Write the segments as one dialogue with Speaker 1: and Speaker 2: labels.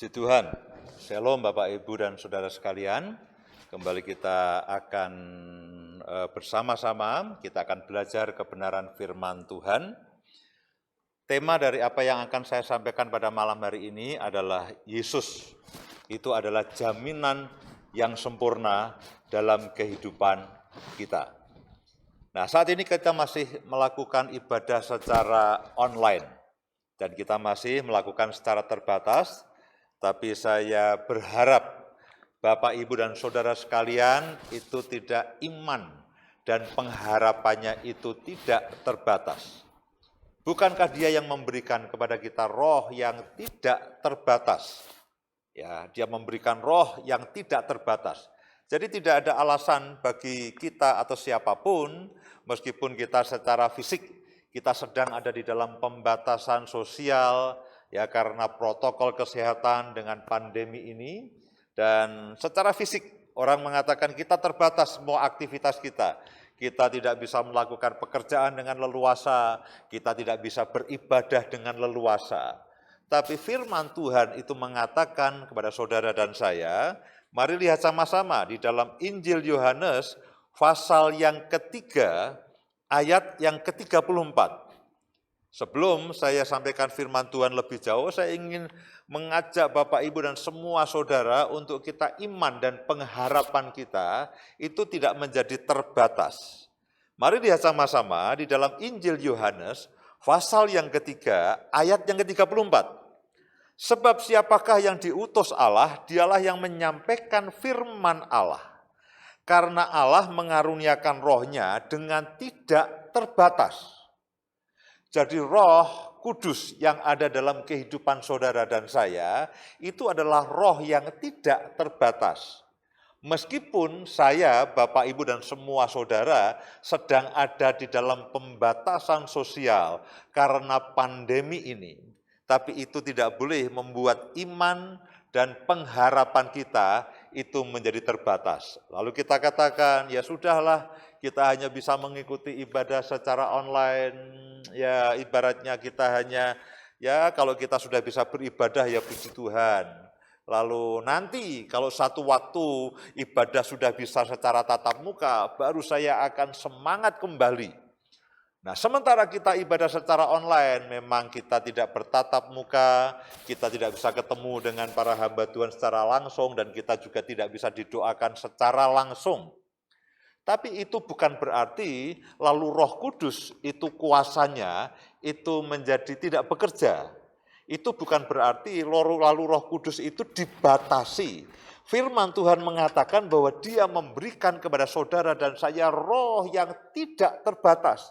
Speaker 1: Puji Tuhan, Shalom Bapak Ibu dan Saudara sekalian. Kembali kita akan bersama-sama, kita akan belajar kebenaran firman Tuhan. Tema dari apa yang akan saya sampaikan pada malam hari ini adalah Yesus. Itu adalah jaminan yang sempurna dalam kehidupan kita. Nah, saat ini kita masih melakukan ibadah secara online dan kita masih melakukan secara terbatas. Tapi saya berharap Bapak, Ibu, dan Saudara sekalian itu tidak iman dan pengharapannya itu tidak terbatas. Bukankah Dia yang memberikan kepada kita roh yang tidak terbatas? Ya, Dia memberikan roh yang tidak terbatas. Jadi tidak ada alasan bagi kita atau siapapun, meskipun kita secara fisik, kita sedang ada di dalam pembatasan sosial, ya karena protokol kesehatan dengan pandemi ini, dan secara fisik orang mengatakan kita terbatas semua aktivitas kita. Kita tidak bisa melakukan pekerjaan dengan leluasa, kita tidak bisa beribadah dengan leluasa. Tapi firman Tuhan itu mengatakan kepada saudara dan saya, mari lihat sama-sama di dalam Injil Yohanes pasal yang ketiga, ayat yang ke-34. Sebelum saya sampaikan firman Tuhan lebih jauh, saya ingin mengajak Bapak, Ibu, dan semua saudara untuk kita iman dan pengharapan kita itu tidak menjadi terbatas. Mari lihat sama-sama di dalam Injil Yohanes, pasal yang ketiga, ayat yang ke-34. Sebab siapakah yang diutus Allah, dialah yang menyampaikan firman Allah. Karena Allah mengaruniakan rohnya dengan tidak terbatas. Jadi roh kudus yang ada dalam kehidupan saudara dan saya, itu adalah roh yang tidak terbatas. Meskipun saya, Bapak, Ibu, dan semua saudara sedang ada di dalam pembatasan sosial karena pandemi ini, tapi itu tidak boleh membuat iman dan pengharapan kita itu menjadi terbatas. Lalu kita katakan, ya sudahlah, kita hanya bisa mengikuti ibadah secara online, ya ibaratnya kita hanya, ya kalau kita sudah bisa beribadah ya puji Tuhan. Lalu nanti kalau satu waktu ibadah sudah bisa secara tatap muka, baru saya akan semangat kembali. Nah, sementara kita ibadah secara online, memang kita tidak bertatap muka, kita tidak bisa ketemu dengan para hamba Tuhan secara langsung, dan kita juga tidak bisa didoakan secara langsung. Tapi itu bukan berarti lalu Roh Kudus itu kuasanya itu menjadi tidak bekerja. Itu bukan berarti lalu Roh Kudus itu dibatasi. Firman Tuhan mengatakan bahwa Dia memberikan kepada saudara dan saya roh yang tidak terbatas.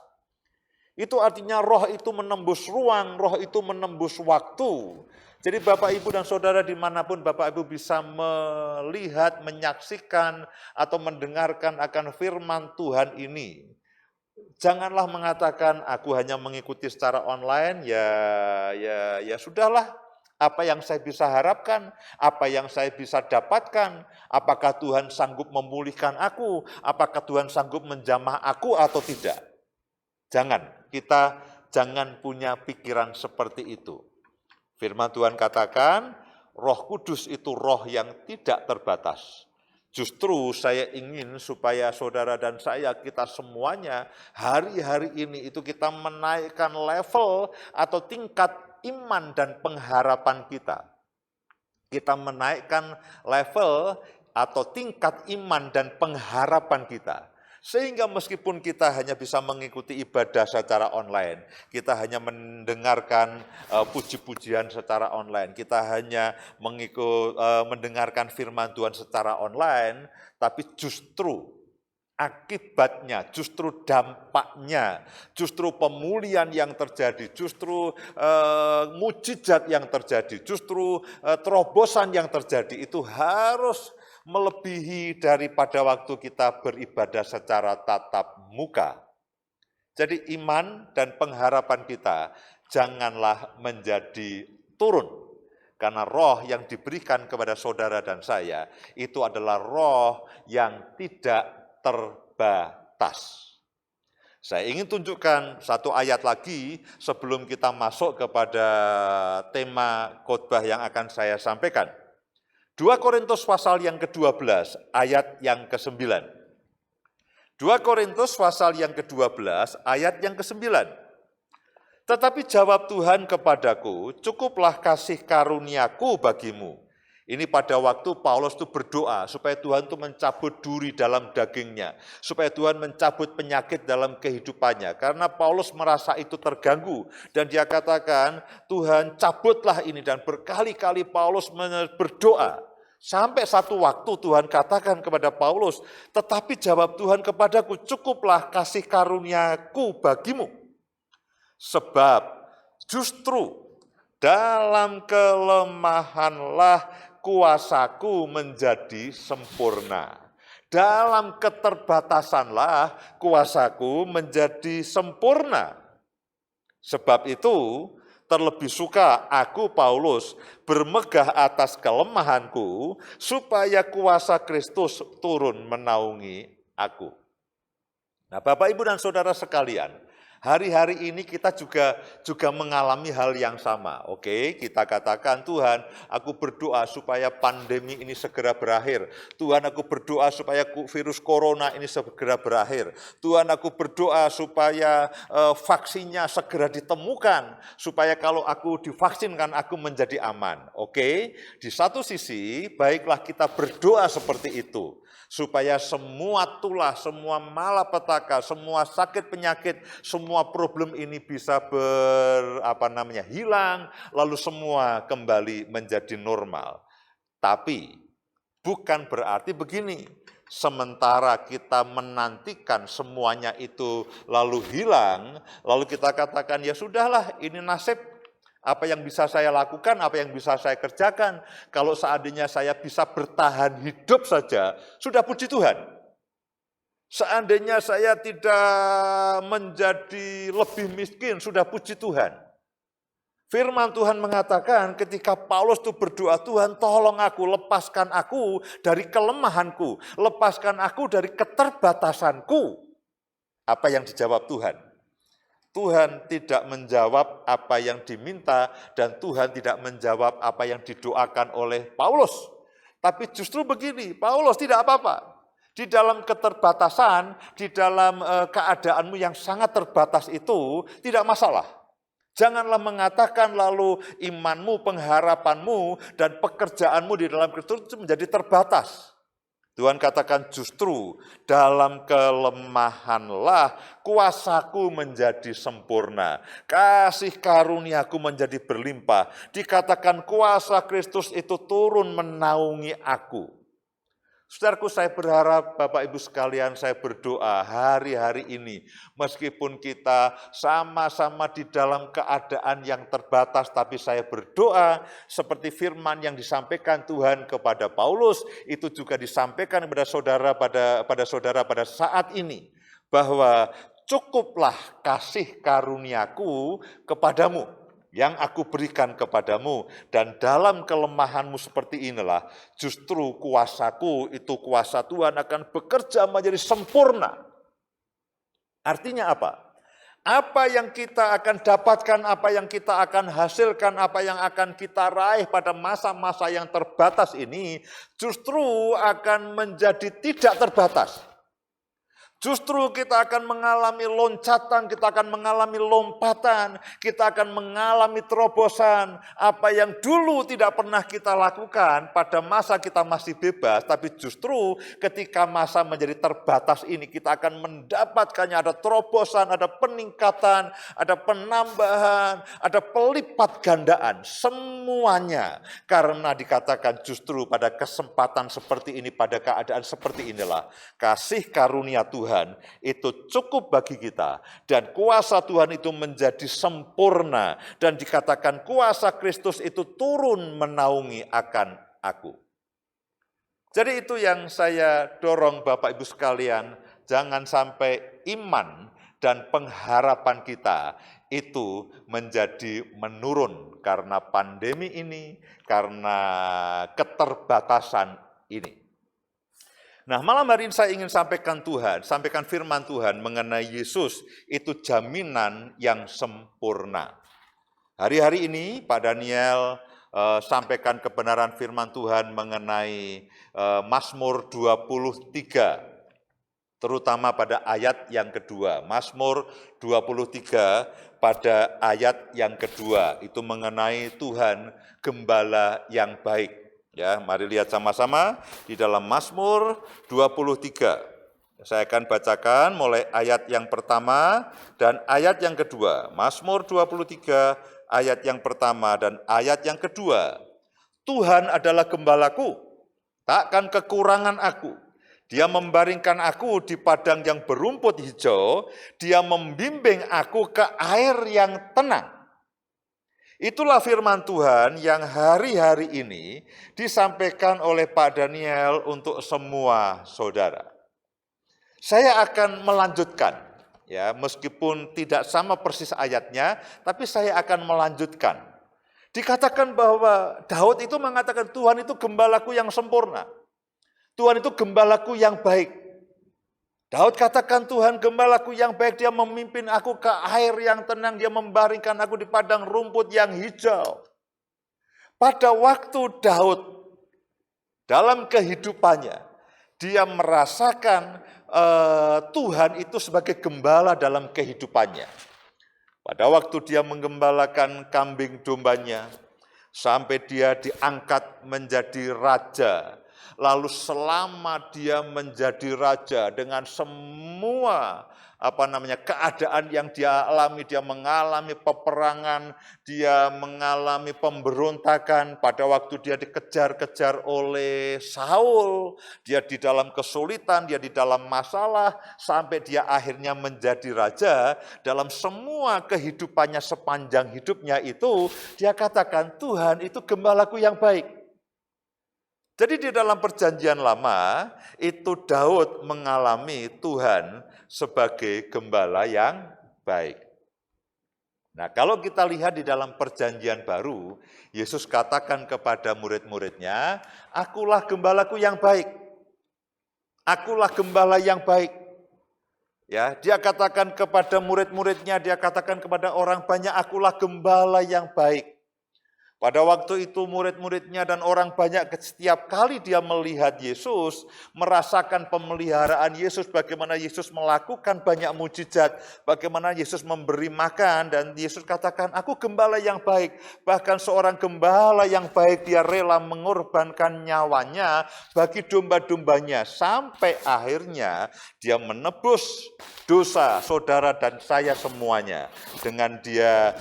Speaker 1: Itu artinya roh itu menembus ruang, roh itu menembus waktu. Jadi Bapak, Ibu, dan Saudara dimanapun Bapak, Ibu bisa melihat, menyaksikan, atau mendengarkan akan firman Tuhan ini. Janganlah mengatakan, aku hanya mengikuti secara online, ya sudahlah. Apa yang saya bisa harapkan, apa yang saya bisa dapatkan, apakah Tuhan sanggup memulihkan aku, apakah Tuhan sanggup menjamah aku atau tidak. Kita jangan punya pikiran seperti itu. Firman Tuhan katakan, Roh Kudus itu roh yang tidak terbatas. Justru saya ingin supaya saudara dan saya, kita semuanya hari-hari ini itu kita menaikkan level atau tingkat iman dan pengharapan kita. Kita menaikkan level atau tingkat iman dan pengharapan kita. Sehingga meskipun kita hanya bisa mengikuti ibadah secara online, kita hanya mendengarkan puji-pujian secara online, kita hanya mendengarkan firman Tuhan secara online, tapi justru akibatnya, justru dampaknya, justru pemulihan yang terjadi, justru mujizat yang terjadi, justru terobosan yang terjadi, itu harus melebihi daripada waktu kita beribadah secara tatap muka. Jadi iman dan pengharapan kita janganlah menjadi turun. Karena roh yang diberikan kepada saudara dan saya, itu adalah roh yang tidak terbatas. Saya ingin tunjukkan satu ayat lagi sebelum kita masuk kepada tema khotbah yang akan saya sampaikan. 2 Korintus pasal yang ke-12 ayat yang ke-9. 2 Korintus pasal yang ke-12 ayat yang ke-9. Tetapi jawab Tuhan kepadaku, cukuplah kasih karuniaku bagimu. Ini pada waktu Paulus itu berdoa supaya Tuhan itu mencabut duri dalam dagingnya, supaya Tuhan mencabut penyakit dalam kehidupannya. Karena Paulus merasa itu terganggu dan dia katakan, Tuhan cabutlah ini, dan berkali-kali Paulus berdoa. Sampai satu waktu Tuhan katakan kepada Paulus, tetapi jawab Tuhan kepadaku, cukuplah kasih karuniaku bagimu. Sebab justru dalam kelemahanlah kuasaku menjadi sempurna. Dalam keterbatasanlah kuasaku menjadi sempurna. Sebab itu terlebih suka aku Paulus bermegah atas kelemahanku supaya kuasa Kristus turun menaungi aku. Nah, Bapak, Ibu, dan Saudara sekalian, hari-hari ini kita juga mengalami hal yang sama. Oke, kita katakan, Tuhan, aku berdoa supaya pandemi ini segera berakhir. Tuhan, aku berdoa supaya virus corona ini segera berakhir. Tuhan, aku berdoa supaya vaksinnya segera ditemukan, supaya kalau aku divaksinkan aku menjadi aman. Oke, di satu sisi baiklah kita berdoa seperti itu, supaya semua tulah, semua malapetaka, semua sakit penyakit, semua problem ini bisa hilang, lalu semua kembali menjadi normal. Tapi bukan berarti begini, sementara kita menantikan semuanya itu lalu hilang, lalu kita katakan, ya sudahlah, ini nasib. Apa yang bisa saya lakukan, apa yang bisa saya kerjakan, kalau seandainya saya bisa bertahan hidup saja, sudah puji Tuhan. Seandainya saya tidak menjadi lebih miskin, sudah puji Tuhan. Firman Tuhan mengatakan ketika Paulus itu berdoa, Tuhan tolong aku, lepaskan aku dari kelemahanku, lepaskan aku dari keterbatasanku. Apa yang dijawab Tuhan? Tuhan tidak menjawab apa yang diminta dan Tuhan tidak menjawab apa yang didoakan oleh Paulus. Tapi justru begini, Paulus tidak apa-apa. Di dalam keterbatasan, di dalam keadaanmu yang sangat terbatas itu tidak masalah. Janganlah mengatakan lalu imanmu, pengharapanmu, dan pekerjaanmu di dalam Kristus menjadi terbatas. Tuhan katakan justru dalam kelemahanlah kuasaku menjadi sempurna. Kasih karuniaku menjadi berlimpah. Dikatakan kuasa Kristus itu turun menaungi aku. Saudaraku, saya berharap Bapak Ibu sekalian, saya berdoa hari-hari ini, meskipun kita sama-sama di dalam keadaan yang terbatas, tapi saya berdoa seperti firman yang disampaikan Tuhan kepada Paulus, itu juga disampaikan kepada saudara pada saat ini, bahwa cukuplah kasih karuniaku kepadamu, yang aku berikan kepadamu, dan dalam kelemahanmu seperti inilah, justru kuasaku, itu kuasa Tuhan akan bekerja menjadi sempurna. Artinya apa? Apa yang kita akan dapatkan, apa yang kita akan hasilkan, apa yang akan kita raih pada masa-masa yang terbatas ini, justru akan menjadi tidak terbatas. Justru kita akan mengalami loncatan, kita akan mengalami lompatan, kita akan mengalami terobosan. Apa yang dulu tidak pernah kita lakukan pada masa kita masih bebas, tapi justru ketika masa menjadi terbatas ini, kita akan mendapatkannya, ada terobosan, ada peningkatan, ada penambahan, ada pelipat gandaan. Semuanya karena dikatakan justru pada kesempatan seperti ini, pada keadaan seperti inilah, kasih karunia Tuhan itu cukup bagi kita, dan kuasa Tuhan itu menjadi sempurna, dan dikatakan kuasa Kristus itu turun menaungi akan aku. Jadi itu yang saya dorong Bapak Ibu sekalian, jangan sampai iman dan pengharapan kita itu menjadi menurun karena pandemi ini, karena keterbatasan ini. Nah, malam hari ini saya ingin sampaikan firman Tuhan mengenai Yesus itu jaminan yang sempurna. Hari-hari ini Pak Daniel sampaikan kebenaran firman Tuhan mengenai Mazmur 23, terutama pada ayat yang kedua. Mazmur 23 pada ayat yang kedua, itu mengenai Tuhan Gembala yang baik. Ya, mari lihat sama-sama di dalam Mazmur 23. Saya akan bacakan mulai ayat yang pertama dan ayat yang kedua. Mazmur 23 ayat yang pertama dan ayat yang kedua. Tuhan adalah gembalaku, takkan kekurangan aku. Dia membaringkan aku di padang yang berumput hijau, dia membimbing aku ke air yang tenang. Itulah firman Tuhan yang hari-hari ini disampaikan oleh Pak Daniel untuk semua saudara. Saya akan melanjutkan, ya, meskipun tidak sama persis ayatnya, tapi saya akan melanjutkan. Dikatakan bahwa Daud itu mengatakan Tuhan itu gembalaku yang sempurna. Tuhan itu gembalaku yang baik. Daud katakan Tuhan gembalaku yang baik, dia memimpin aku ke air yang tenang, dia membaringkan aku di padang rumput yang hijau. Pada waktu Daud dalam kehidupannya, dia merasakan Tuhan itu sebagai gembala dalam kehidupannya. Pada waktu dia menggembalakan kambing dombanya, sampai dia diangkat menjadi raja. Lalu selama dia menjadi raja dengan semua keadaan yang dia alami, dia mengalami peperangan, dia mengalami pemberontakan. Pada waktu dia dikejar-kejar oleh Saul, dia di dalam kesulitan, dia di dalam masalah, sampai dia akhirnya menjadi raja. Dalam semua kehidupannya sepanjang hidupnya itu, dia katakan Tuhan itu gembalaku yang baik. Jadi di dalam perjanjian lama, itu Daud mengalami Tuhan sebagai gembala yang baik. Nah, kalau kita lihat di dalam perjanjian baru, Yesus katakan kepada murid-muridnya, akulah gembalaku yang baik. Akulah gembala yang baik. Ya, dia katakan kepada murid-muridnya, dia katakan kepada orang banyak, akulah gembala yang baik. Pada waktu itu murid-muridnya dan orang banyak setiap kali dia melihat Yesus, merasakan pemeliharaan Yesus, bagaimana Yesus melakukan banyak mujizat, bagaimana Yesus memberi makan, dan Yesus katakan, aku gembala yang baik. Bahkan seorang gembala yang baik, dia rela mengorbankan nyawanya bagi domba-dombanya, sampai akhirnya dia menebus dosa saudara dan saya semuanya, dengan dia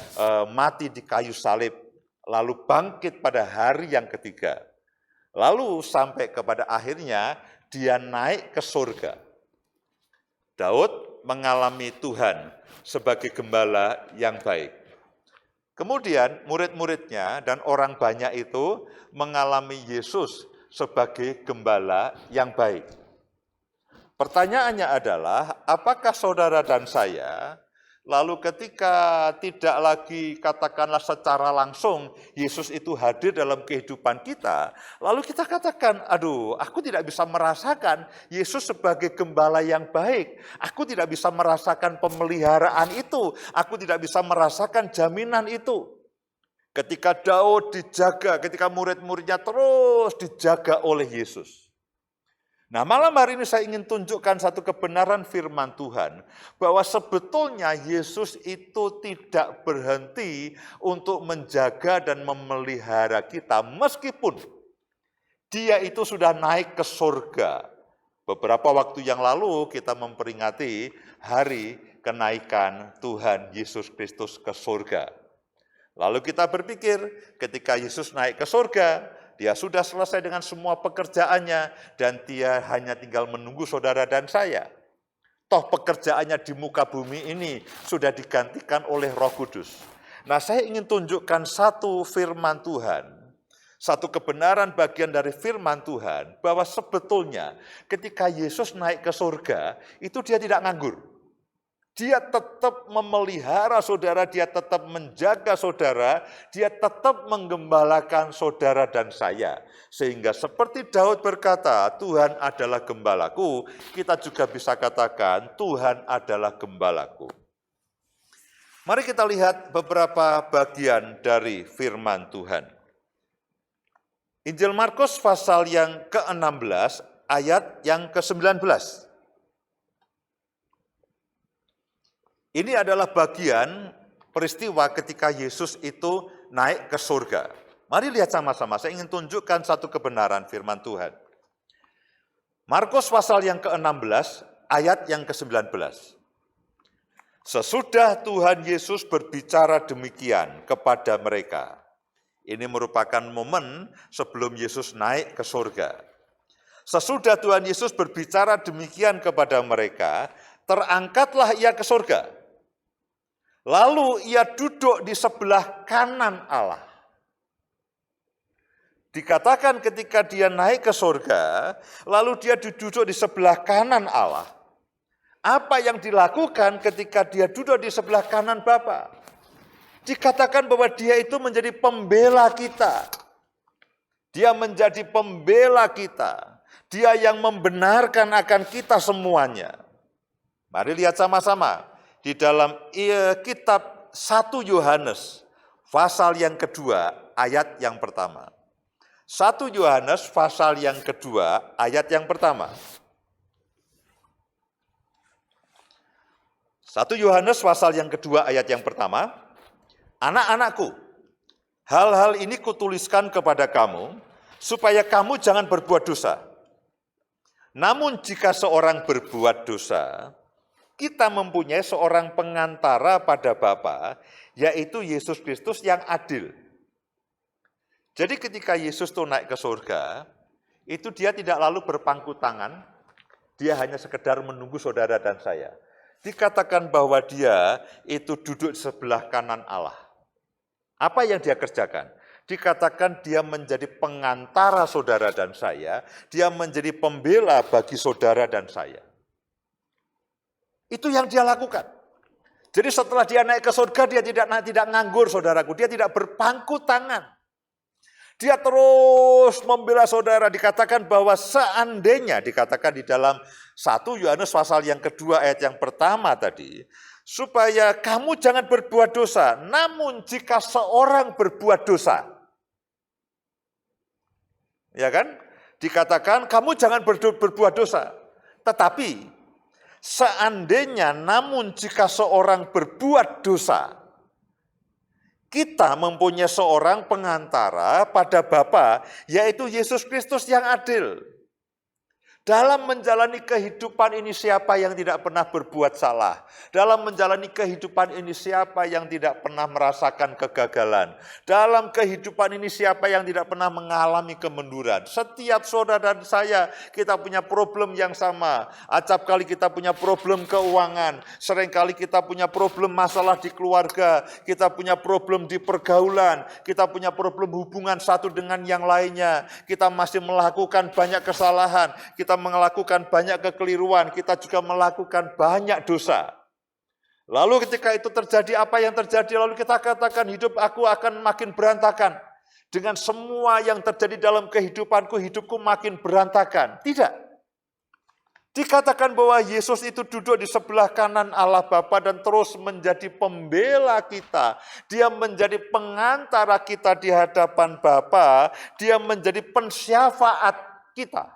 Speaker 1: mati di kayu salib. Lalu bangkit pada hari yang ketiga. Lalu sampai kepada akhirnya dia naik ke surga. Daud mengalami Tuhan sebagai gembala yang baik. Kemudian murid-muridnya dan orang banyak itu mengalami Yesus sebagai gembala yang baik. Pertanyaannya adalah, apakah saudara dan saya lalu ketika tidak lagi katakanlah secara langsung Yesus itu hadir dalam kehidupan kita, lalu kita katakan, aduh, aku tidak bisa merasakan Yesus sebagai gembala yang baik. Aku tidak bisa merasakan pemeliharaan itu. Aku tidak bisa merasakan jaminan itu. Ketika Daud dijaga, ketika murid-muridnya terus dijaga oleh Yesus. Nah, malam hari ini saya ingin tunjukkan satu kebenaran firman Tuhan, bahwa sebetulnya Yesus itu tidak berhenti untuk menjaga dan memelihara kita, meskipun dia itu sudah naik ke surga. Beberapa waktu yang lalu kita memperingati hari kenaikan Tuhan Yesus Kristus ke surga. Lalu kita berpikir, ketika Yesus naik ke surga, dia sudah selesai dengan semua pekerjaannya, dan dia hanya tinggal menunggu saudara dan saya. Toh pekerjaannya di muka bumi ini sudah digantikan oleh Roh Kudus. Nah, saya ingin tunjukkan satu firman Tuhan, satu kebenaran bagian dari firman Tuhan, bahwa sebetulnya ketika Yesus naik ke surga, itu dia tidak nganggur. Dia tetap memelihara saudara, dia tetap menjaga saudara, dia tetap menggembalakan saudara dan saya. Sehingga seperti Daud berkata, Tuhan adalah gembalaku, kita juga bisa katakan Tuhan adalah gembalaku. Mari kita lihat beberapa bagian dari firman Tuhan. Injil Markus pasal yang ke-16 ayat yang ke-19. Ini adalah bagian peristiwa ketika Yesus itu naik ke surga. Mari lihat sama-sama, saya ingin tunjukkan satu kebenaran firman Tuhan. Markus pasal yang ke-16 ayat yang ke-19. Sesudah Tuhan Yesus berbicara demikian kepada mereka. Ini merupakan momen sebelum Yesus naik ke surga. Sesudah Tuhan Yesus berbicara demikian kepada mereka, terangkatlah ia ke surga. Lalu ia duduk di sebelah kanan Allah. Dikatakan ketika dia naik ke surga, lalu dia duduk di sebelah kanan Allah. Apa yang dilakukan ketika dia duduk di sebelah kanan Bapa? Dikatakan bahwa dia itu menjadi pembela kita. Dia menjadi pembela kita. Dia yang membenarkan akan kita semuanya. Mari lihat sama-sama. Di dalam kitab 1 Yohanes, pasal yang kedua, ayat yang pertama. 1 Yohanes, pasal yang kedua, ayat yang pertama. 1 Yohanes, pasal yang kedua, ayat yang pertama. Anak-anakku, hal-hal ini kutuliskan kepada kamu, supaya kamu jangan berbuat dosa. Namun jika seorang berbuat dosa, kita mempunyai seorang pengantara pada Bapa, yaitu Yesus Kristus yang adil. Jadi ketika Yesus itu naik ke surga, itu dia tidak lalu berpangku tangan, dia hanya sekedar menunggu saudara dan saya. Dikatakan bahwa dia itu duduk di sebelah kanan Allah. Apa yang dia kerjakan? Dikatakan dia menjadi pengantara saudara dan saya, dia menjadi pembela bagi saudara dan saya. Itu yang dia lakukan. Jadi setelah dia naik ke surga, dia tidak nganggur, saudaraku. Dia tidak berpangku tangan. Dia terus membela saudara. Dikatakan bahwa seandainya, dikatakan di dalam 1 Yohanes pasal yang kedua ayat yang pertama tadi, supaya kamu jangan berbuat dosa. Namun jika seorang berbuat dosa, ya kan? Dikatakan kamu jangan berbuat dosa. Tetapi seandainya, namun jika seorang berbuat dosa, kita mempunyai seorang pengantara pada Bapa, yaitu Yesus Kristus yang adil. Dalam menjalani kehidupan ini siapa yang tidak pernah berbuat salah? Dalam menjalani kehidupan ini siapa yang tidak pernah merasakan kegagalan? Dalam kehidupan ini siapa yang tidak pernah mengalami kemunduran? Setiap saudara dan saya, kita punya problem yang sama. Acap kali kita punya problem keuangan. Seringkali kita punya problem masalah di keluarga. Kita punya problem di pergaulan. Kita punya problem hubungan satu dengan yang lainnya. Kita masih melakukan banyak kesalahan. Kita melakukan banyak kekeliruan, kita juga melakukan banyak dosa. Lalu ketika itu terjadi, apa yang terjadi? Lalu kita katakan hidup aku akan makin berantakan. Dengan semua yang terjadi dalam kehidupanku, hidupku makin berantakan. Tidak. Dikatakan bahwa Yesus itu duduk di sebelah kanan Allah Bapa dan terus menjadi pembela kita. Dia menjadi pengantara kita di hadapan Bapa. Dia menjadi pensyafaat kita.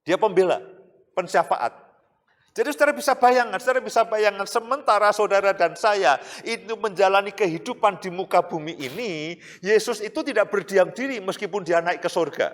Speaker 1: Dia pembela, pensyafaat. Jadi saudara bisa bayangkan sementara saudara dan saya itu menjalani kehidupan di muka bumi ini, Yesus itu tidak berdiam diri meskipun dia naik ke surga.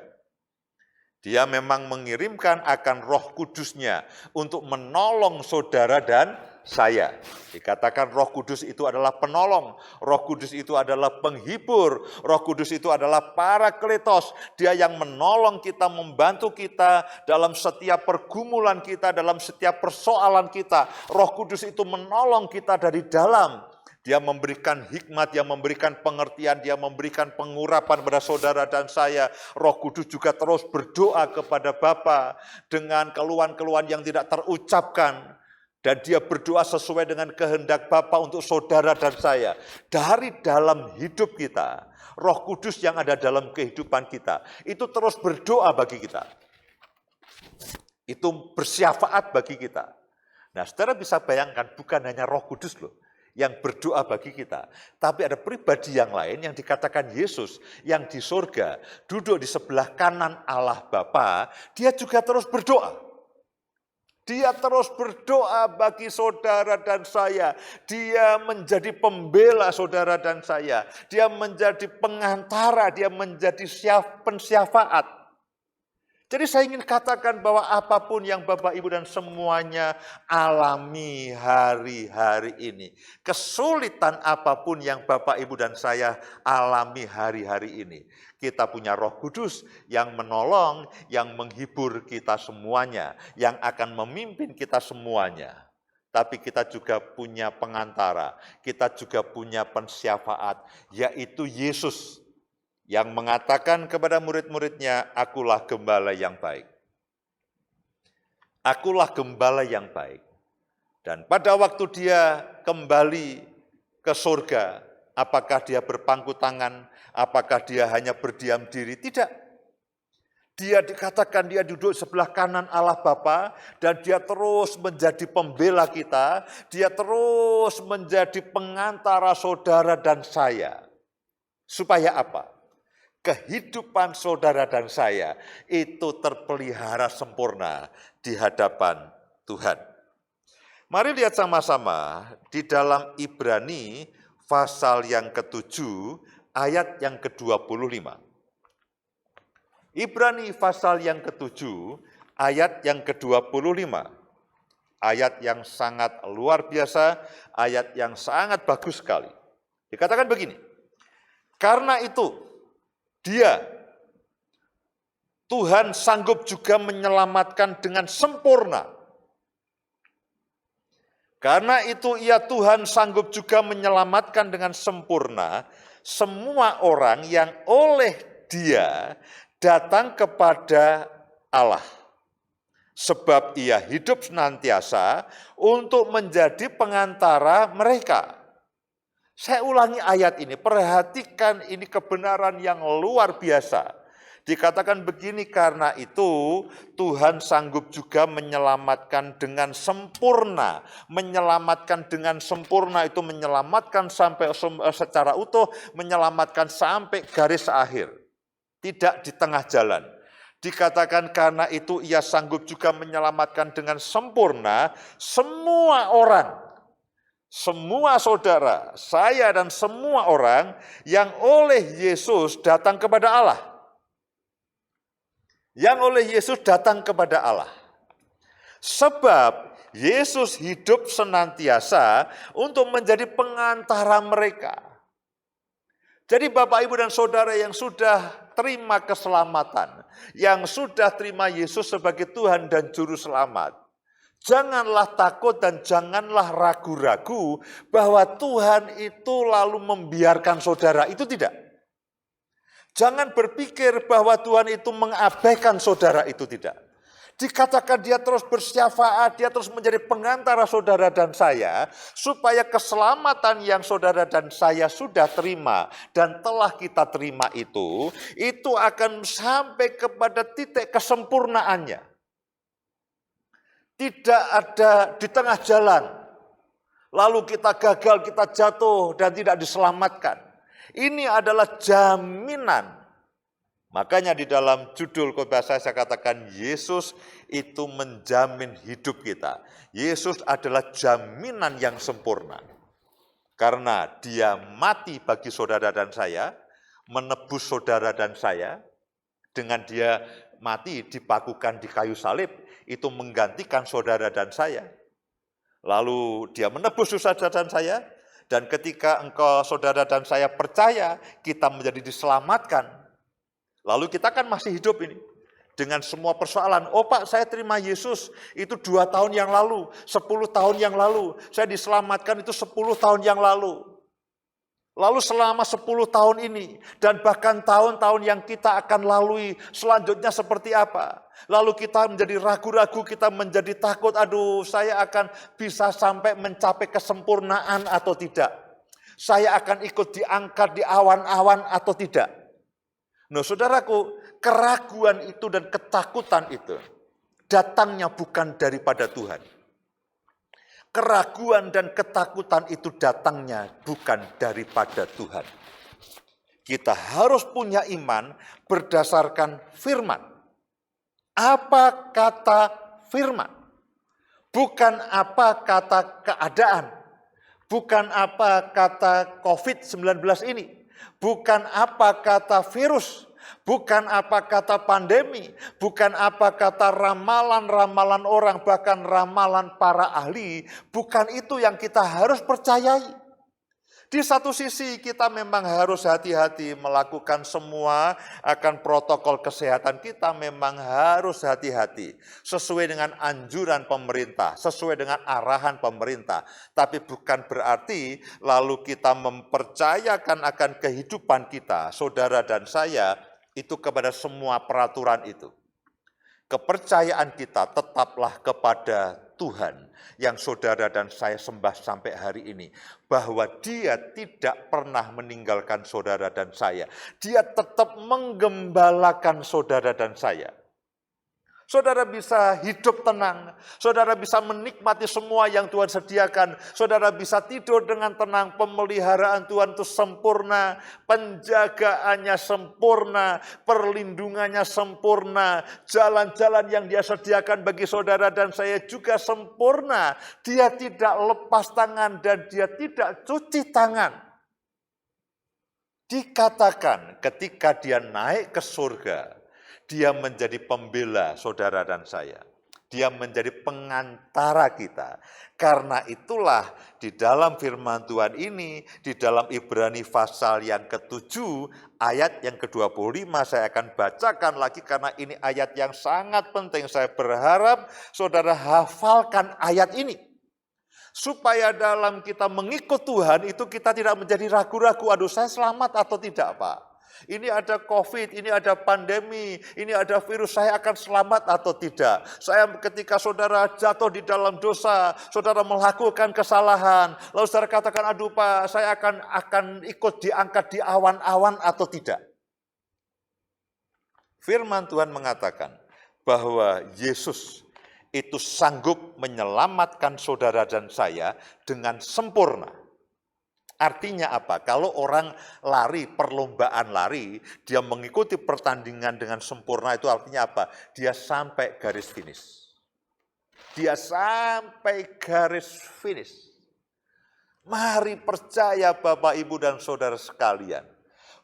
Speaker 1: Dia memang mengirimkan akan Roh Kudus-Nya untuk menolong saudara dan saya. Dikatakan Roh Kudus itu adalah penolong, Roh Kudus itu adalah penghibur, Roh Kudus itu adalah Parakletos. Dia yang menolong kita, membantu kita dalam setiap pergumulan kita, dalam setiap persoalan kita. Roh Kudus itu menolong kita dari dalam. Dia memberikan hikmat, dia memberikan pengertian, dia memberikan pengurapan pada saudara dan saya. Roh Kudus juga terus berdoa kepada Bapa dengan keluhan-keluhan yang tidak terucapkan. Dan dia berdoa sesuai dengan kehendak Bapa untuk saudara dan saya. Dari dalam hidup kita, Roh Kudus yang ada dalam kehidupan kita, itu terus berdoa bagi kita. Itu bersyafaat bagi kita. Nah, saudara bisa bayangkan bukan hanya Roh Kudus loh yang berdoa bagi kita, tapi ada pribadi yang lain yang dikatakan Yesus yang di surga, duduk di sebelah kanan Allah Bapa, dia juga terus berdoa. Dia terus berdoa bagi saudara dan saya. Dia menjadi pembela saudara dan saya. Dia menjadi pengantara, dia menjadi pensyafaat. Jadi saya ingin katakan bahwa apapun yang Bapak Ibu dan semuanya alami hari-hari ini. Kesulitan apapun yang Bapak Ibu dan saya alami hari-hari ini. Kita punya Roh Kudus yang menolong, yang menghibur kita semuanya. Yang akan memimpin kita semuanya. Tapi kita juga punya pengantara. Kita juga punya pensyafaat, yaitu Yesus. Yang mengatakan kepada murid-muridnya, akulah gembala yang baik. Akulah gembala yang baik. Dan pada waktu dia kembali ke surga, apakah dia berpangku tangan, apakah dia hanya berdiam diri? Tidak. Dia dikatakan dia duduk sebelah kanan Allah Bapa, dan dia terus menjadi pembela kita, dia terus menjadi pengantara saudara dan saya. Supaya apa? Kehidupan saudara dan saya itu terpelihara sempurna di hadapan Tuhan. Mari lihat sama-sama di dalam Ibrani pasal yang ke-7 ayat yang ke-25. Ibrani pasal yang ke-7 ayat yang ke-25. Ayat yang sangat luar biasa, ayat yang sangat bagus sekali. Dikatakan begini, karena itu Tuhan sanggup juga menyelamatkan dengan sempurna. Karena itu Tuhan sanggup juga menyelamatkan dengan sempurna semua orang yang oleh Dia datang kepada Allah. Sebab Ia hidup senantiasa untuk menjadi pengantara mereka. Saya ulangi ayat ini, perhatikan ini kebenaran yang luar biasa. Dikatakan begini, karena itu Tuhan sanggup juga menyelamatkan dengan sempurna. Menyelamatkan dengan sempurna itu menyelamatkan sampai secara utuh, menyelamatkan sampai garis akhir. Tidak di tengah jalan. Dikatakan karena itu Ia sanggup juga menyelamatkan dengan sempurna semua orang. Semua saudara, saya dan semua orang yang oleh Yesus datang kepada Allah. Yang oleh Yesus datang kepada Allah. Sebab Yesus hidup senantiasa untuk menjadi pengantara mereka. Jadi Bapak, Ibu, dan Saudara yang sudah terima keselamatan, yang sudah terima Yesus sebagai Tuhan dan Juru Selamat, janganlah takut dan janganlah ragu-ragu bahwa Tuhan itu lalu membiarkan saudara. Itu tidak. Jangan berpikir bahwa Tuhan itu mengabaikan saudara. Itu tidak. Dikatakan Dia terus bersyafaat, Dia terus menjadi pengantara saudara dan saya, supaya keselamatan yang saudara dan saya sudah terima dan telah kita terima itu akan sampai kepada titik kesempurnaannya. Tidak ada di tengah jalan, lalu kita gagal, kita jatuh dan tidak diselamatkan. Ini adalah jaminan. Makanya di dalam judul khotbah saya katakan Yesus itu menjamin hidup kita. Yesus adalah jaminan yang sempurna. Karena Dia mati bagi saudara dan saya, menebus saudara dan saya, dengan Dia mati dipakukan di kayu salib, itu menggantikan saudara dan saya. Lalu Dia menebus saudara dan saya, dan ketika engkau saudara dan saya percaya, kita menjadi diselamatkan. Lalu kita kan masih hidup ini dengan semua persoalan. Oh Pak, saya terima Yesus itu 2 tahun yang lalu, 10 tahun yang lalu. Saya diselamatkan itu 10 tahun yang lalu. Lalu selama 10 tahun ini, dan bahkan tahun-tahun yang kita akan lalui selanjutnya seperti apa? Lalu kita menjadi ragu-ragu, kita menjadi takut, aduh saya akan bisa sampai mencapai kesempurnaan atau tidak? Saya akan ikut diangkat di awan-awan atau tidak? Nah saudaraku, keraguan itu dan ketakutan itu datangnya bukan daripada Tuhan. Keraguan dan ketakutan itu datangnya bukan daripada Tuhan. Kita harus punya iman berdasarkan firman. Apa kata firman? Bukan apa kata keadaan. Bukan apa kata COVID-19 ini. Bukan apa kata virus. Bukan apa kata pandemi, bukan apa kata ramalan-ramalan orang, bahkan ramalan para ahli, bukan itu yang kita harus percayai. Di satu sisi kita memang harus hati-hati melakukan semua akan protokol kesehatan, kita memang harus hati-hati sesuai dengan anjuran pemerintah, sesuai dengan arahan pemerintah. Tapi bukan berarti lalu kita mempercayakan akan kehidupan kita, saudara dan saya, itu kepada semua peraturan itu. Kepercayaan kita tetaplah kepada Tuhan yang saudara dan saya sembah sampai hari ini. Bahwa Dia tidak pernah meninggalkan saudara dan saya. Dia tetap menggembalakan saudara dan saya. Saudara bisa hidup tenang, saudara bisa menikmati semua yang Tuhan sediakan, saudara bisa tidur dengan tenang, pemeliharaan Tuhan itu sempurna, penjagaannya sempurna, perlindungannya sempurna, jalan-jalan yang Dia sediakan bagi saudara dan saya juga sempurna. Dia tidak lepas tangan dan Dia tidak cuci tangan. Dikatakan ketika Dia naik ke surga, Dia menjadi pembela saudara dan saya. Dia menjadi pengantara kita. Karena itulah di dalam firman Tuhan ini, di dalam Ibrani pasal yang ke-7, ayat yang ke-25 saya akan bacakan lagi karena ini ayat yang sangat penting. Saya berharap saudara hafalkan ayat ini. Supaya dalam kita mengikut Tuhan itu kita tidak menjadi ragu-ragu, aduh saya selamat atau tidak Pak? Ini ada COVID, ini ada pandemi, ini ada virus, saya akan selamat atau tidak? Saya ketika saudara jatuh di dalam dosa, saudara melakukan kesalahan, lalu saudara katakan, aduh Pak, saya akan ikut diangkat di awan-awan atau tidak? Firman Tuhan mengatakan bahwa Yesus itu sanggup menyelamatkan saudara dan saya dengan sempurna. Artinya apa? Kalau orang lari, perlombaan lari, dia mengikuti pertandingan dengan sempurna, itu artinya apa? Dia sampai garis finish. Dia sampai garis finish. Mari percaya Bapak, Ibu, dan saudara sekalian,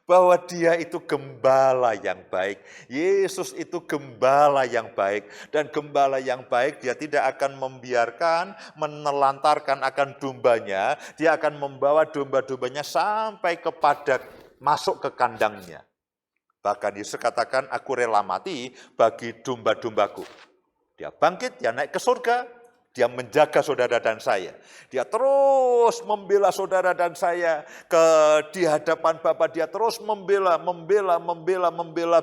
Speaker 1: bahwa Dia itu gembala yang baik. Yesus itu gembala yang baik. Dan gembala yang baik Dia tidak akan membiarkan, menelantarkan akan dombanya. Dia akan membawa domba-dombanya sampai kepada masuk ke kandangnya. Bahkan Yesus katakan, aku rela mati bagi domba-dombaku. Dia bangkit, dia naik ke surga. Dia menjaga saudara dan saya. Dia terus membela saudara dan saya di hadapan Bapa. Dia terus membela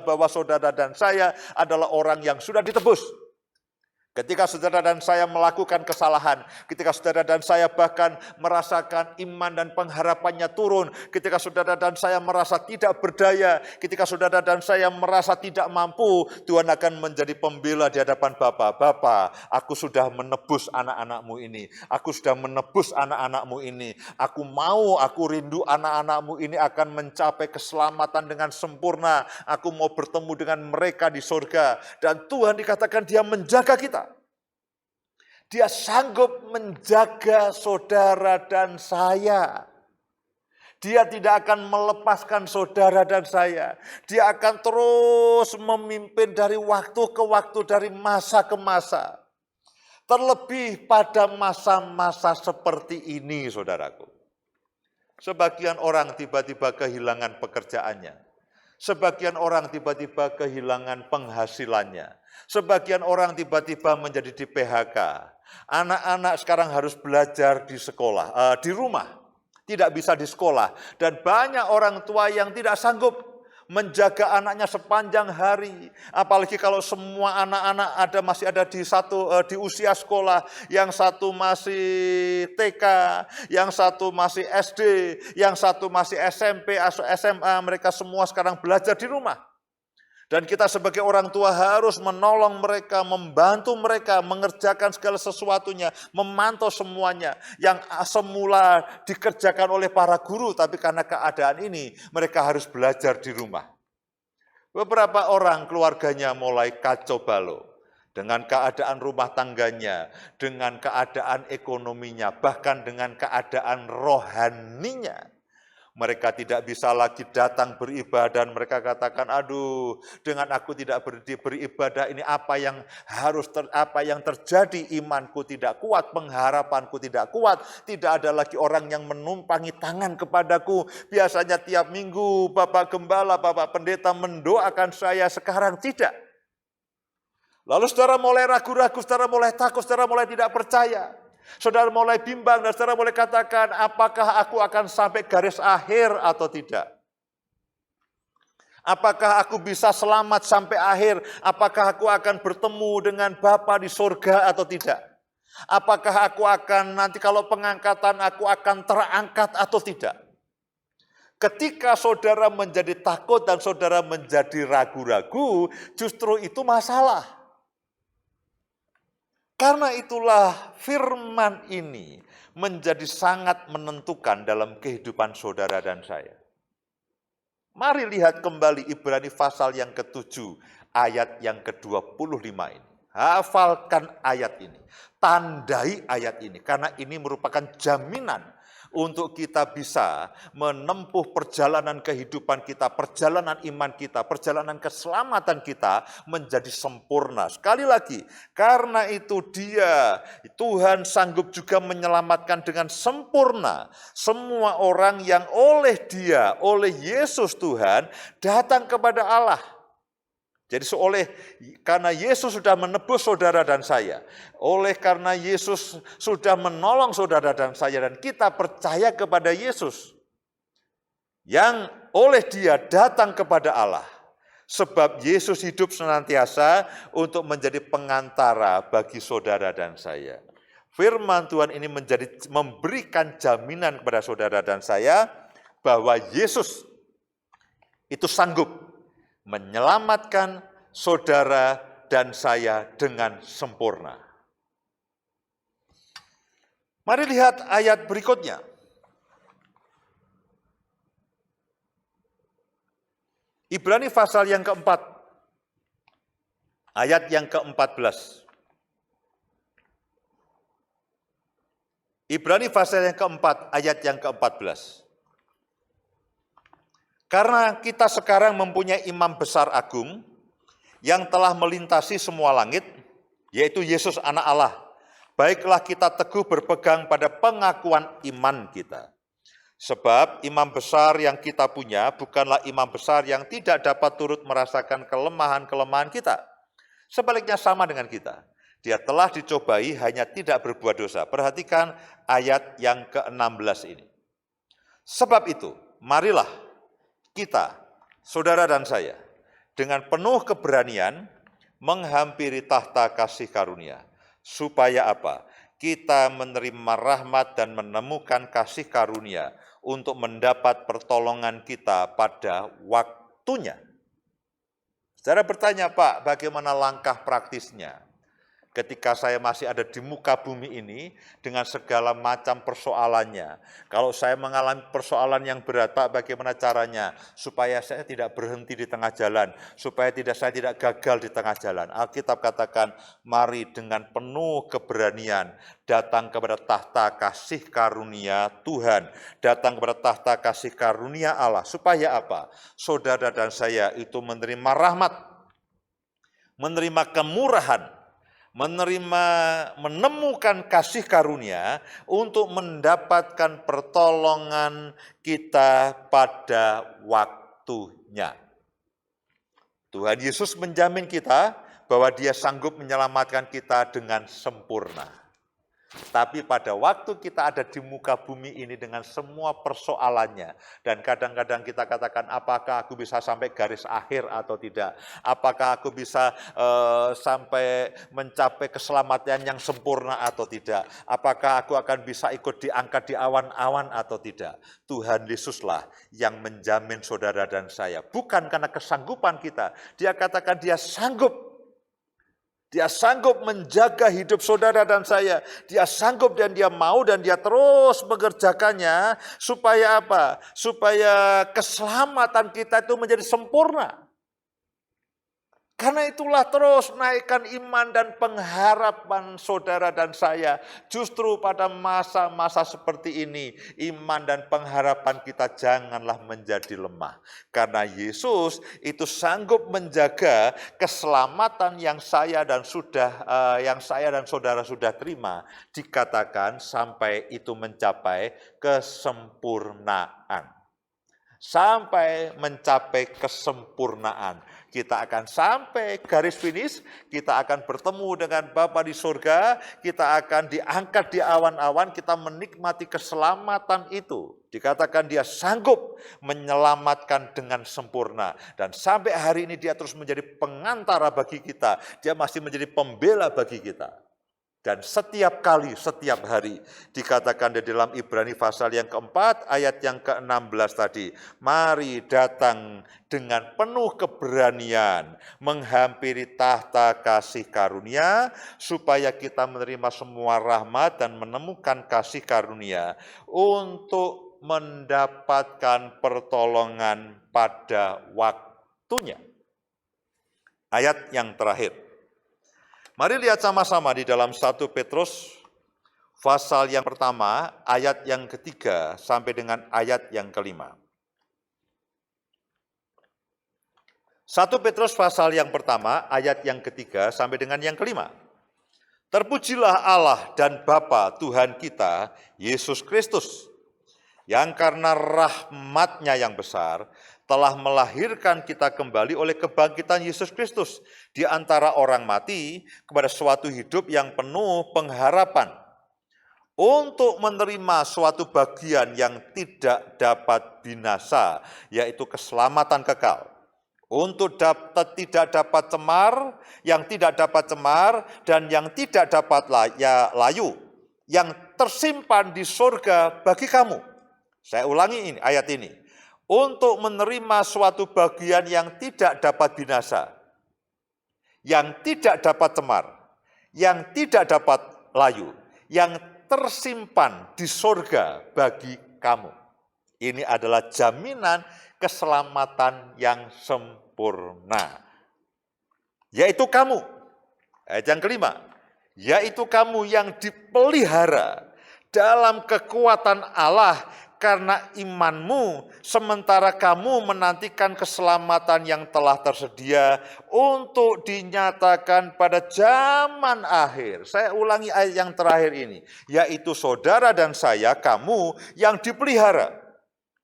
Speaker 1: bahwa saudara dan saya adalah orang yang sudah ditebus. Ketika saudara dan saya melakukan kesalahan, ketika saudara dan saya bahkan merasakan iman dan pengharapannya turun, ketika saudara dan saya merasa tidak berdaya, ketika saudara dan saya merasa tidak mampu, Tuhan akan menjadi pembela di hadapan Bapa. Bapa, aku sudah menebus anak-anakmu ini, aku sudah menebus anak-anakmu ini, aku rindu anak-anakmu ini akan mencapai keselamatan dengan sempurna, aku mau bertemu dengan mereka di surga, dan Tuhan dikatakan Dia menjaga kita. Dia sanggup menjaga saudara dan saya. Dia tidak akan melepaskan saudara dan saya. Dia akan terus memimpin dari waktu ke waktu, dari masa ke masa. Terlebih pada masa-masa seperti ini, saudaraku. Sebagian orang tiba-tiba kehilangan pekerjaannya. Sebagian orang tiba-tiba kehilangan penghasilannya. Sebagian orang tiba-tiba menjadi di PHK. Anak-anak sekarang harus belajar di sekolah, di rumah. tidak bisa di sekolah. Dan banyak orang tua yang tidak sanggup menjaga anaknya sepanjang hari. Apalagi kalau semua anak-anak masih ada di usia sekolah, yang satu masih TK, yang satu masih SD, yang satu masih SMP atau SMA, mereka semua sekarang belajar di rumah. Dan kita sebagai orang tua harus menolong mereka, membantu mereka, mengerjakan segala sesuatunya, memantau semuanya. Yang semula dikerjakan oleh para guru, tapi karena keadaan ini, mereka harus belajar di rumah. Beberapa orang keluarganya mulai kacau balau. Dengan keadaan rumah tangganya, dengan keadaan ekonominya, bahkan dengan keadaan rohaninya. Mereka tidak bisa lagi datang beribadah dan mereka katakan, aduh, dengan aku tidak beribadah ini apa yang terjadi, imanku tidak kuat, pengharapanku tidak kuat, tidak ada lagi orang yang menumpangi tangan kepadaku. Biasanya tiap minggu Bapak Gembala, Bapak Pendeta mendoakan saya, sekarang tidak. Lalu saudara mulai ragu-ragu, saudara mulai takut, saudara mulai tidak percaya. Saudara mulai bimbang dan saudara mulai katakan, apakah aku akan sampai garis akhir atau tidak? Apakah aku bisa selamat sampai akhir? Apakah aku akan bertemu dengan Bapa di surga atau tidak? Apakah aku akan nanti kalau pengangkatan aku akan terangkat atau tidak? Ketika saudara menjadi takut dan saudara menjadi ragu-ragu, justru itu masalah. Karena itulah firman ini menjadi sangat menentukan dalam kehidupan saudara dan saya. Mari lihat kembali Ibrani pasal yang ke-7, ayat yang ke-25 ini. Hafalkan ayat ini, tandai ayat ini, karena ini merupakan jaminan untuk kita bisa menempuh perjalanan kehidupan kita, perjalanan iman kita, perjalanan keselamatan kita menjadi sempurna. Sekali lagi, karena itu Tuhan sanggup juga menyelamatkan dengan sempurna semua orang yang oleh Yesus Tuhan datang kepada Allah. Jadi karena Yesus sudah menebus saudara dan saya, karena Yesus sudah menolong saudara dan saya, dan kita percaya kepada Yesus, yang oleh Dia datang kepada Allah. Sebab Yesus hidup senantiasa untuk menjadi pengantara bagi saudara dan saya. Firman Tuhan ini memberikan jaminan kepada saudara dan saya, bahwa Yesus itu sanggup menyelamatkan saudara dan saya dengan sempurna. Mari lihat ayat berikutnya. Ibrani pasal yang keempat, ayat yang ke-14. Ibrani pasal yang keempat, ayat yang ke-14. Karena kita sekarang mempunyai imam besar agung yang telah melintasi semua langit, yaitu Yesus anak Allah. Baiklah kita teguh berpegang pada pengakuan iman kita. Sebab imam besar yang kita punya bukanlah imam besar yang tidak dapat turut merasakan kelemahan-kelemahan kita. Sebaliknya sama dengan kita. Dia telah dicobai hanya tidak berbuat dosa. Perhatikan ayat yang ke-16 ini. Sebab itu, marilah kita, saudara dan saya, dengan penuh keberanian menghampiri tahta kasih karunia. Supaya apa? Kita menerima rahmat dan menemukan kasih karunia untuk mendapat pertolongan kita pada waktunya. Saudara bertanya, Pak, bagaimana langkah praktisnya? Ketika saya masih ada di muka bumi ini dengan segala macam persoalannya. Kalau saya mengalami persoalan yang berat, Pak, bagaimana caranya? Supaya saya tidak berhenti di tengah jalan, supaya saya tidak gagal di tengah jalan. Alkitab katakan, mari dengan penuh keberanian datang kepada tahta kasih karunia Tuhan, datang kepada tahta kasih karunia Allah. Supaya apa? Saudara dan saya itu menerima rahmat, menerima kemurahan, menemukan kasih karunia untuk mendapatkan pertolongan kita pada waktunya. Tuhan Yesus menjamin kita bahwa Dia sanggup menyelamatkan kita dengan sempurna. Tapi pada waktu kita ada di muka bumi ini dengan semua persoalannya, dan kadang-kadang kita katakan, apakah aku bisa sampai garis akhir atau tidak? Apakah aku bisa sampai mencapai keselamatan yang sempurna atau tidak? Apakah aku akan bisa ikut diangkat di awan-awan atau tidak? Tuhan Yesuslah yang menjamin saudara dan saya. Bukan karena kesanggupan kita. Dia katakan dia sanggup. Dia sanggup menjaga hidup saudara dan saya. Dia sanggup dan dia mau dan dia terus mengerjakannya. Supaya apa? Supaya keselamatan kita itu menjadi sempurna. Karena itulah terus naikkan iman dan pengharapan saudara dan saya. Justru pada masa-masa seperti ini, iman dan pengharapan kita janganlah menjadi lemah. Karena Yesus itu sanggup menjaga keselamatan yang saya dan saudara sudah terima. Dikatakan sampai itu mencapai kesempurnaan. Sampai mencapai kesempurnaan. Kita akan sampai garis finish, kita akan bertemu dengan Bapa di surga, kita akan diangkat di awan-awan, kita menikmati keselamatan itu. Dikatakan dia sanggup menyelamatkan dengan sempurna. Dan sampai hari ini dia terus menjadi pengantara bagi kita, dia masih menjadi pembela bagi kita. Dan setiap kali, setiap hari, dikatakan di dalam Ibrani pasal yang keempat, ayat yang ke-16 tadi, mari datang dengan penuh keberanian, menghampiri tahta kasih karunia, supaya kita menerima semua rahmat dan menemukan kasih karunia, untuk mendapatkan pertolongan pada waktunya. Ayat yang terakhir. Mari lihat sama-sama di dalam 1 Petrus pasal yang pertama, ayat yang ketiga sampai dengan ayat yang kelima. 1 Petrus pasal yang pertama, ayat yang ketiga sampai dengan yang kelima. Terpujilah Allah dan Bapa Tuhan kita, Yesus Kristus, yang karena rahmat-Nya yang besar, telah melahirkan kita kembali oleh kebangkitan Yesus Kristus di antara orang mati kepada suatu hidup yang penuh pengharapan, untuk menerima suatu bagian yang tidak dapat binasa, yaitu keselamatan kekal, untuk tidak dapat cemar, yang tidak dapat cemar, dan yang tidak dapat layu, yang tersimpan di surga bagi kamu. Saya ulangi ini, ayat ini. Untuk menerima suatu bagian yang tidak dapat binasa, yang tidak dapat cemar, yang tidak dapat layu, yang tersimpan di surga bagi kamu. Ini adalah jaminan keselamatan yang sempurna. Yaitu kamu, ayat yang kelima, yaitu kamu yang dipelihara dalam kekuatan Allah karena imanmu, sementara kamu menantikan keselamatan yang telah tersedia untuk dinyatakan pada zaman akhir. Saya ulangi ayat yang terakhir ini, yaitu saudara dan saya, kamu yang dipelihara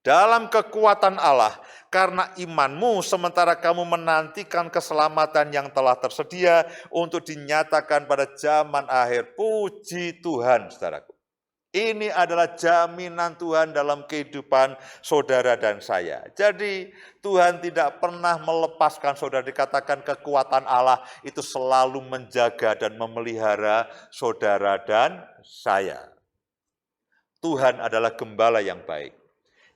Speaker 1: dalam kekuatan Allah karena imanmu, sementara kamu menantikan keselamatan yang telah tersedia untuk dinyatakan pada zaman akhir. Puji Tuhan, saudaraku. Ini adalah jaminan Tuhan dalam kehidupan saudara dan saya. Jadi Tuhan tidak pernah melepaskan saudara. Dikatakan kekuatan Allah itu selalu menjaga dan memelihara saudara dan saya. Tuhan adalah gembala yang baik.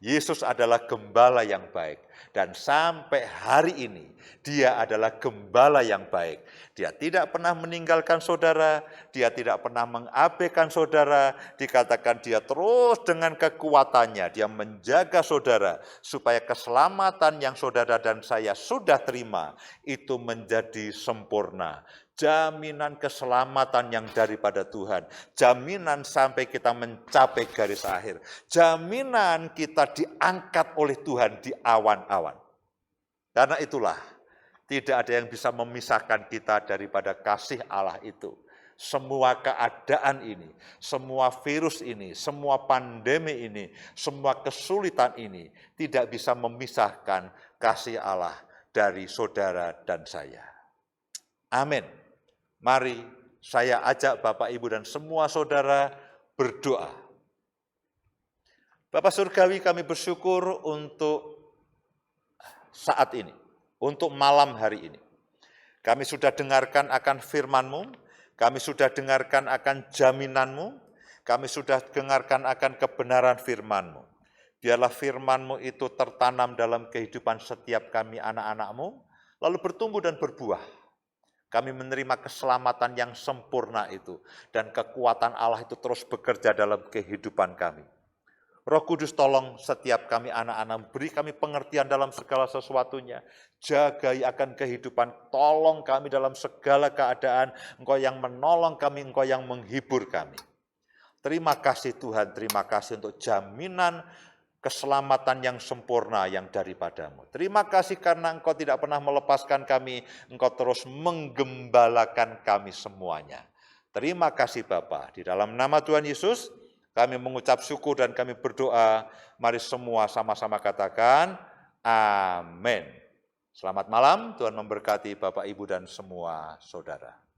Speaker 1: Yesus adalah gembala yang baik. Dan sampai hari ini, dia adalah gembala yang baik. Dia tidak pernah meninggalkan saudara, dia tidak pernah mengabaikan saudara. Dikatakan dia terus dengan kekuatannya, dia menjaga saudara, supaya keselamatan yang saudara dan saya sudah terima, itu menjadi sempurna. Jaminan keselamatan yang daripada Tuhan, jaminan sampai kita mencapai garis akhir, jaminan kita diangkat oleh Tuhan di awan-awan. Karena itulah tidak ada yang bisa memisahkan kita daripada kasih Allah itu. Semua keadaan ini, semua virus ini, semua pandemi ini, semua kesulitan ini tidak bisa memisahkan kasih Allah dari saudara dan saya. Amin. Mari saya ajak Bapak, Ibu, dan semua saudara berdoa. Bapak Surgawi, kami bersyukur untuk saat ini, untuk malam hari ini. Kami sudah dengarkan akan firman-Mu, kami sudah dengarkan akan jaminan-Mu, kami sudah dengarkan akan kebenaran firman-Mu. Biarlah firman-Mu itu tertanam dalam kehidupan setiap kami anak-anak-Mu, lalu bertumbuh dan berbuah. Kami menerima keselamatan yang sempurna itu, dan kekuatan Allah itu terus bekerja dalam kehidupan kami. Roh Kudus tolong setiap kami anak-anak, beri kami pengertian dalam segala sesuatunya. Jagai akan kehidupan, tolong kami dalam segala keadaan. Engkau yang menolong kami, Engkau yang menghibur kami. Terima kasih Tuhan, terima kasih untuk jaminan keselamatan yang sempurna yang daripadamu. Terima kasih karena Engkau tidak pernah melepaskan kami, Engkau terus menggembalakan kami semuanya. Terima kasih Bapa. Di dalam nama Tuhan Yesus, kami mengucap syukur dan kami berdoa. Mari semua sama-sama katakan, amin. Selamat malam, Tuhan memberkati Bapak, Ibu, dan semua saudara.